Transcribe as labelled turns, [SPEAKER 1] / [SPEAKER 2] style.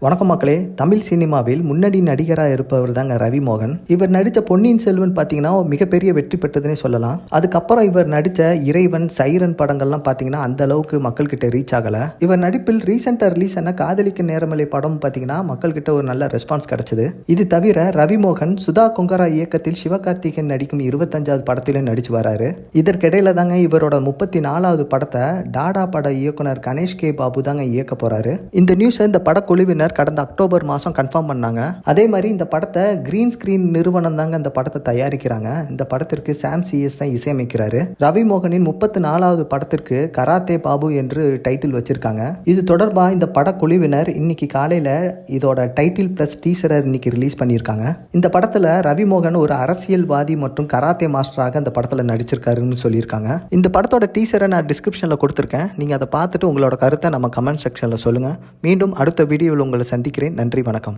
[SPEAKER 1] வணக்கம் மக்களே. தமிழ் சினிமாவில் முன்னணி நடிகராக இருப்பவர் தாங்க ரவி மோகன். இவர் நடித்த பொன்னியின் செல்வன் பார்த்தீங்கன்னா மிகப்பெரிய வெற்றி பெற்றதுன்னே சொல்லலாம். அதுக்கப்புறம் இவர் நடித்த இறைவன், சைரன் படங்கள்லாம் பார்த்தீங்கன்னா அந்த அளவுக்கு மக்கள் கிட்ட ரீச் ஆகல. இவர் நடிப்பில் ரீசெண்டாக ரிலீஸ் ஆன காதலிக்க நேரமலை படம் பார்த்தீங்கன்னா மக்கள் கிட்ட ஒரு நல்ல ரெஸ்பான்ஸ் கிடைச்சது. இது தவிர ரவி மோகன் சுதா கொங்கரா இயக்கத்தில் சிவகார்த்திகேயன் நடிக்கும் 25வது படத்திலும் நடிச்சு வராரு. இதற்கிடையில தாங்க இவரோட 34வது படத்தை டாடா பட இயக்குனர் கணேஷ் கே பாபு தாங்க இயக்க போறாரு. இந்த நியூஸை இந்த படக்குழுவினர் கடந்த அக்டோபர் மாதம் கன்ஃபார்ம் பண்ணாங்க. அதே மாதிரி இந்த படத்தை கிரீன் ஸ்கிரீன் நிறுவனம் தாங்க இந்த படத்தை தயாரிக்கிறாங்க. இந்த படத்திற்கு சாம் சிஎஸ் தான் இசையமைக்கிறாரு. ரவி மோகனின் 34வது படத்திற்கு கராத்தே பாபு என்று டைட்டில் வச்சிருக்காங்க. இது தொடர்பாக இந்த படக்குழுவினர் இன்னைக்கு காலையில இதோட டைட்டில் பிளஸ் டீசரை இன்னைக்கு ரிலீஸ் பண்ணியிருக்காங்க. இந்த படத்துல ரவி மோகன் ஒரு அரசியல்வாதி மற்றும் கராத்தே மாஸ்டராக இந்த படத்துல நடிச்சிருக்காருன்னு சொல்லியிருக்காங்க. இந்த படத்தோட டீசரை நான் டிஸ்கிரிப்ஷன்ல கொடுத்துருக்கேன். நீங்க அதை பார்த்துட்டு உங்களோட கருத்தை நம்ம கமெண்ட் செக்ஷன்ல சொல்லுங்க. மீண்டும் அடுத்த வீடியோவில் உங்களை சந்திக்கிறேன். நன்றி, வணக்கம்.